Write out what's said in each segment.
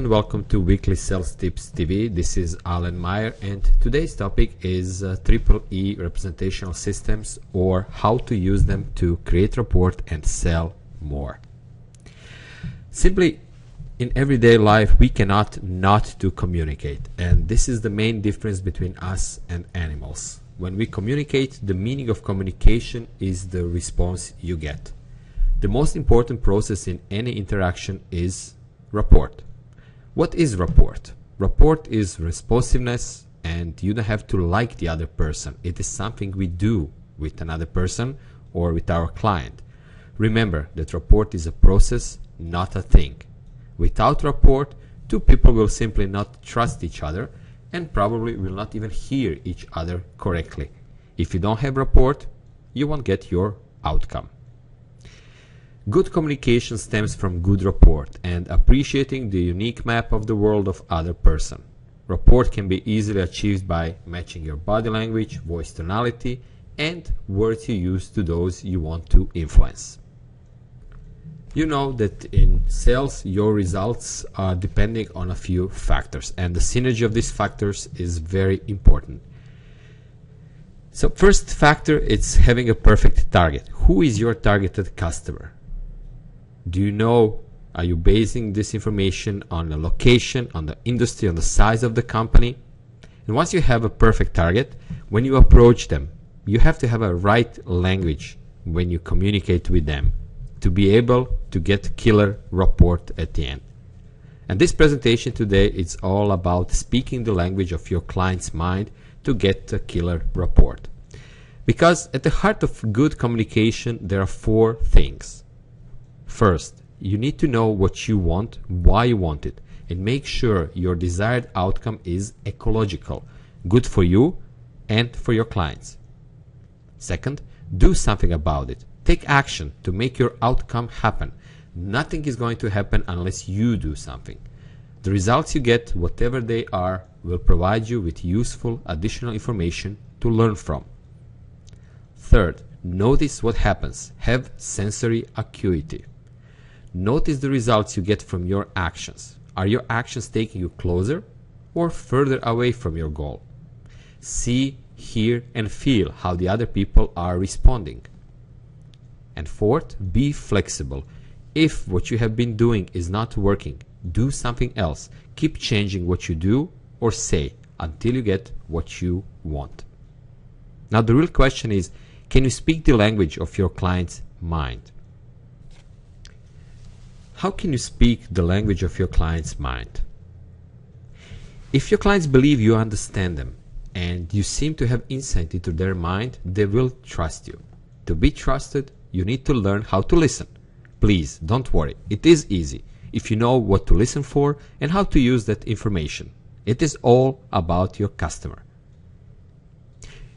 and welcome to Weekly Sales Tips TV. This is Alan Meyer, and today's topic is EEE Representational Systems, or how to use them to create rapport and sell more. Simply, in everyday life, we cannot not to communicate, and this is the main difference between us and animals. When we communicate, the meaning of communication is the response you get. The most important process in any interaction is rapport. What is rapport? Rapport is responsiveness, and you don't have to like the other person. It is something we do with another person or with our client. Remember that rapport is a process, not a thing. Without rapport, two people will simply not trust each other and probably will not even hear each other correctly. If you don't have rapport, you won't get your outcome. Good communication stems from good rapport and appreciating the unique map of the world of other person. Rapport can be easily achieved by matching your body language, voice tonality, and words you use to those you want to influence. You know that in sales, your results are depending on a few factors, and the synergy of these factors is very important. So first factor, it's having a perfect target. Who is your targeted customer? Do you know, are you basing this information on the location, on the industry, on the size of the company? And once you have a perfect target, when you approach them, you have to have a right language when you communicate with them to be able to get killer rapport at the end. And this presentation today is all about speaking the language of your client's mind to get a killer rapport. Because at the heart of good communication, there are four things. First, you need to know what you want, why you want it, and make sure your desired outcome is ecological, good for you and for your clients. Second, do something about it. Take action to make your outcome happen. Nothing is going to happen unless you do something. The results you get, whatever they are, will provide you with useful additional information to learn from. Third, notice what happens. Have sensory acuity. Notice the results you get from your actions. Are your actions taking you closer or further away from your goal? See, hear, and feel how the other people are responding. And fourth, be flexible. If what you have been doing is not working, do something else. Keep changing what you do or say until you get what you want. Now the real question is, can you speak the language of your client's mind? How can you speak the language of your client's mind? If your clients believe you understand them and you seem to have insight into their mind, they will trust you. To be trusted, you need to learn how to listen. Please, don't worry. It is easy if you know what to listen for and how to use that information. It is all about your customer.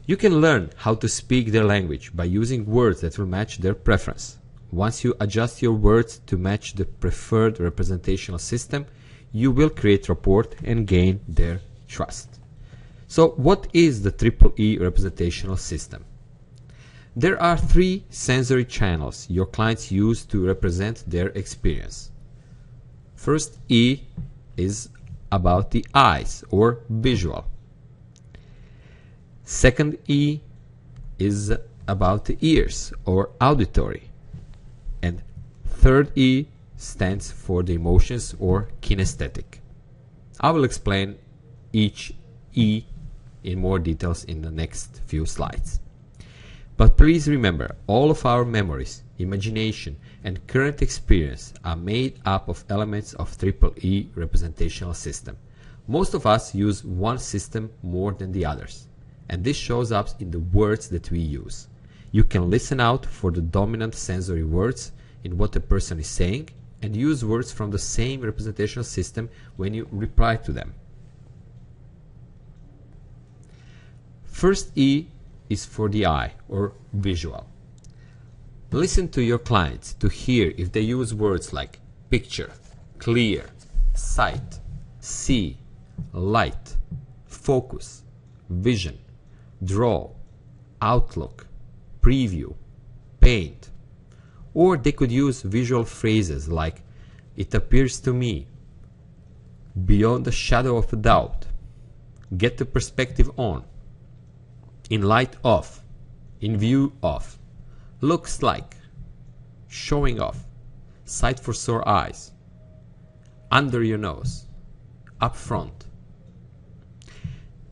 You can learn how to speak their language by using words that will match their preference. Once you adjust your words to match the preferred representational system, you will create rapport and gain their trust. So what is the EEE representational system? There are three sensory channels your clients use to represent their experience. First E is about the eyes or visual. Second E is about the ears or auditory. And third E stands for the emotions or kinesthetic. I will explain each E in more details in the next few slides. But please remember, all of our memories, imagination, and current experience are made up of elements of EEE representational system. Most of us use one system more than the others, and this shows up in the words that we use. You can listen out for the dominant sensory words in what a person is saying and use words from the same representational system when you reply to them. First E is for the eye or visual. Listen to your clients to hear if they use words like picture, clear, sight, see, light, focus, vision, draw, outlook, preview, paint. Or they could use visual phrases like, it appears to me, beyond the shadow of a doubt, get the perspective on, in light of, in view of, looks like, showing off, sight for sore eyes, under your nose, up front.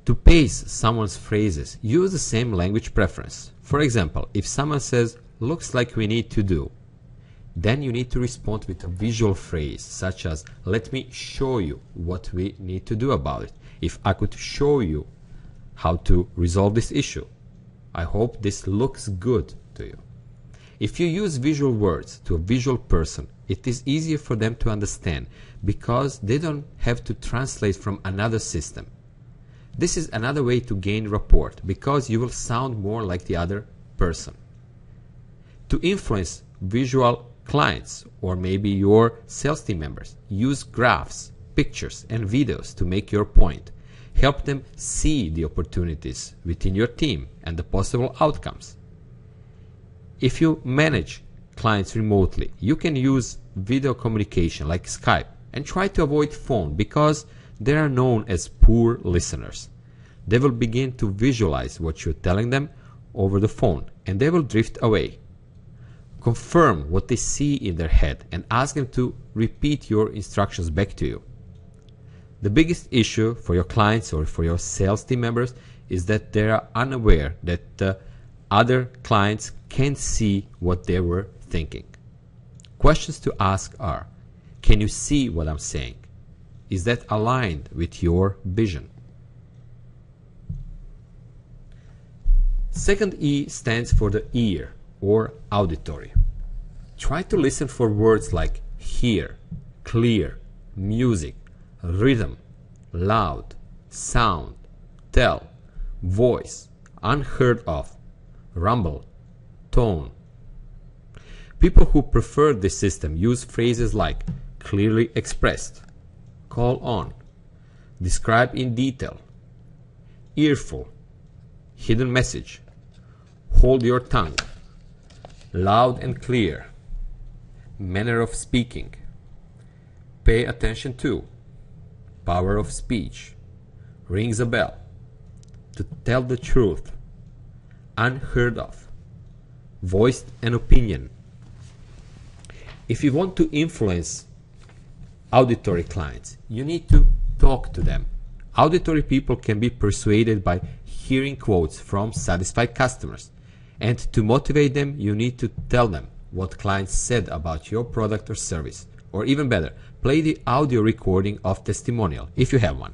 To pace someone's phrases, use the same language preference. For example, if someone says, looks like we need to do, then you need to respond with a visual phrase such as, let me show you what we need to do about it. If I could show you how to resolve this issue, I hope this looks good to you. If you use visual words to a visual person, it is easier for them to understand because they don't have to translate from another system. This is another way to gain rapport because you will sound more like the other person. To influence visual clients or maybe your sales team members, use graphs, pictures and videos to make your point. Help them see the opportunities within your team and the possible outcomes. If you manage clients remotely, you can use video communication like Skype and try to avoid phone because they are known as poor listeners. They will begin to visualize what you're telling them over the phone and they will drift away. Confirm what they see in their head and ask them to repeat your instructions back to you. The biggest issue for your clients or for your sales team members is that they are unaware that other clients can't see what they were thinking. Questions to ask are, can you see what I'm saying? Is that aligned with your vision? Second E stands for the ear or auditory. Try to listen for words like hear, clear, music, rhythm, loud, sound, tell, voice, unheard of, rumble, tone. People who prefer this system use phrases like clearly expressed, call on, describe in detail, earful, hidden message, hold your tongue, loud and clear, manner of speaking, pay attention to, power of speech, rings a bell, to tell the truth, unheard of, voiced an opinion. If you want to influence auditory clients, you need to talk to them. Auditory people can be persuaded by hearing quotes from satisfied customers. And to motivate them, you need to tell them what clients said about your product or service. Or even better, play the audio recording of testimonial, if you have one.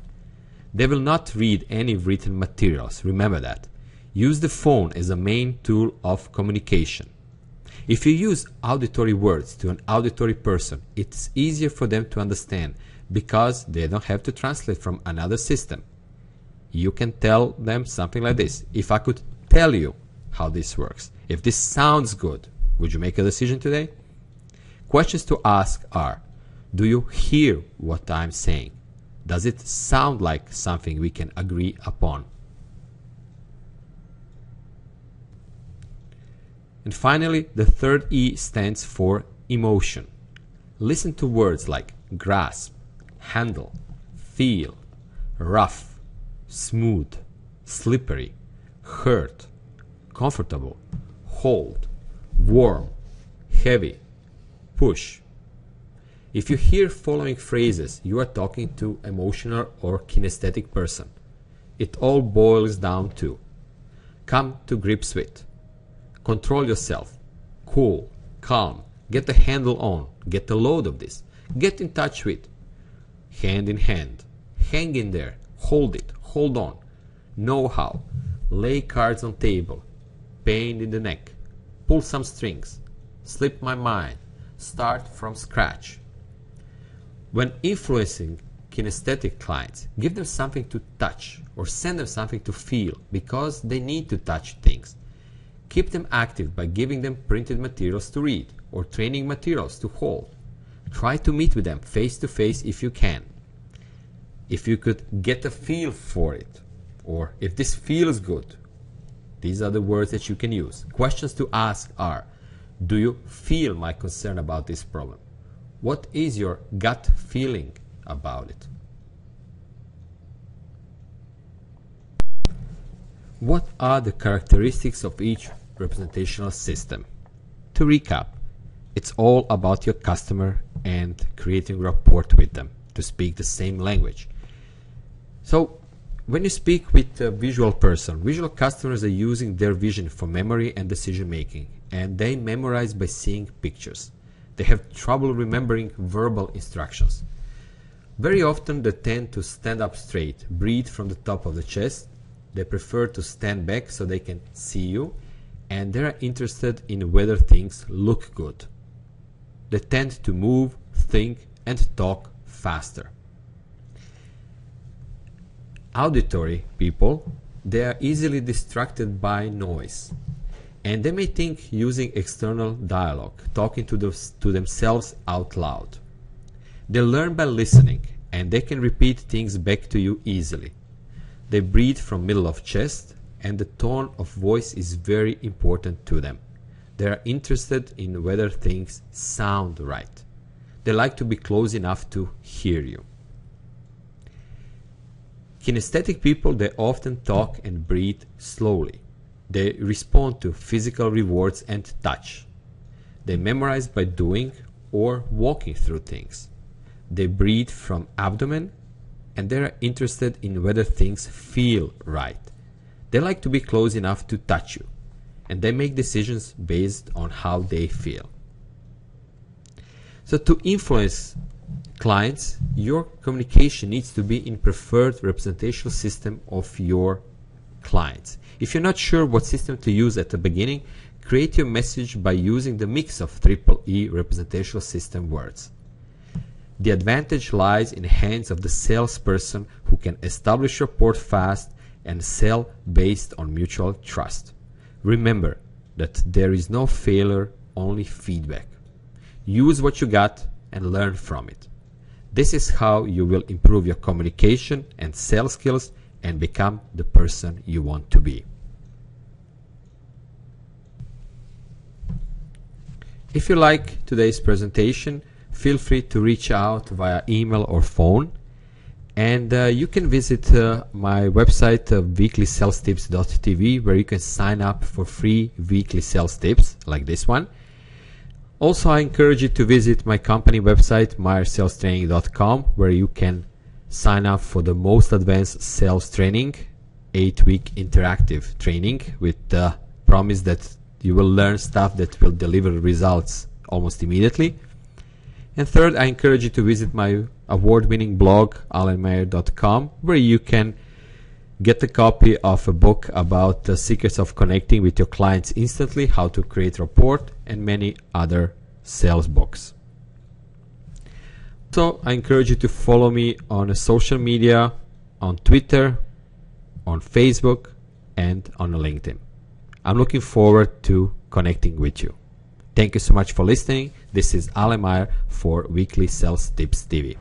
They will not read any written materials, remember that. Use the phone as a main tool of communication. If you use auditory words to an auditory person, it's easier for them to understand because they don't have to translate from another system. You can tell them something like this. If I could tell you how this works, if this sounds good, would you make a decision today? Questions to ask are, do you hear what I'm saying? Does it sound like something we can agree upon? And finally, the third E stands for emotion. Listen to words like grasp, handle, feel, rough, smooth, slippery, hurt, comfortable, hold, warm, heavy, push. If you hear following phrases, you are talking to an emotional or kinesthetic person. It all boils down to come to grips with, control yourself, cool, calm, get the handle on, get the load of this, get in touch with, hand in hand, hang in there, hold it, hold on, know how, lay cards on table, pain in the neck, pull some strings, slip my mind, start from scratch. When influencing kinesthetic clients, give them something to touch or send them something to feel because they need to touch things. Keep them active by giving them printed materials to read or training materials to hold. Try to meet with them face to face if you can. If you could get a feel for it, or if this feels good, these are the words that you can use. Questions to ask are, do you feel my concern about this problem? What is your gut feeling about it? what are the characteristics of each representational system? To recap, it's all about your customer and creating rapport with them to speak the same language. So when you speak with a visual person, visual customers are using their vision for memory and decision making, and they memorize by seeing pictures. They have trouble remembering verbal instructions. Very often they tend to stand up straight, breathe from the top of the chest. They prefer to stand back so they can see you, and they are interested in whether things look good. They tend to move, think, and talk faster. Auditory people, they are easily distracted by noise, and they may think using external dialogue, talking to themselves out loud. They learn by listening, and they can repeat things back to you easily. They breathe from middle of chest, and the tone of voice is very important to them. They are interested in whether things sound right. They like to be close enough to hear you. Kinesthetic people, they often talk and breathe slowly. They respond to physical rewards and touch. They memorize by doing or walking through things. They breathe from abdomen, and they are interested in whether things feel right. They like to be close enough to touch you, and they make decisions based on how they feel. So to influence clients, your communication needs to be in preferred representational system of your clients. If you're not sure what system to use at the beginning, create your message by using the mix of EEE representational system words. The advantage lies in the hands of the salesperson who can establish rapport fast and sell based on mutual trust. Remember that there is no failure, only feedback. Use what you got and learn from it. This is how you will improve your communication and sales skills and become the person you want to be. If you like today's presentation, feel free to reach out via email or phone, and you can visit my website weeklysalestips.tv, where you can sign up for free weekly sales tips like this one. Also, I encourage you to visit my company website myersalstraining.com, where you can sign up for the most advanced sales training, 8-week interactive training with the promise that you will learn stuff that will deliver results almost immediately. And third, I encourage you to visit my award-winning blog alanmeyer.com, where you can get a copy of a book about the secrets of connecting with your clients instantly, how to create rapport, and many other sales books. So I encourage you to follow me on social media, on Twitter, on Facebook, and on LinkedIn. I'm looking forward to connecting with you. Thank you so much for listening. This is Alan Meyer for Weekly Sales Tips TV.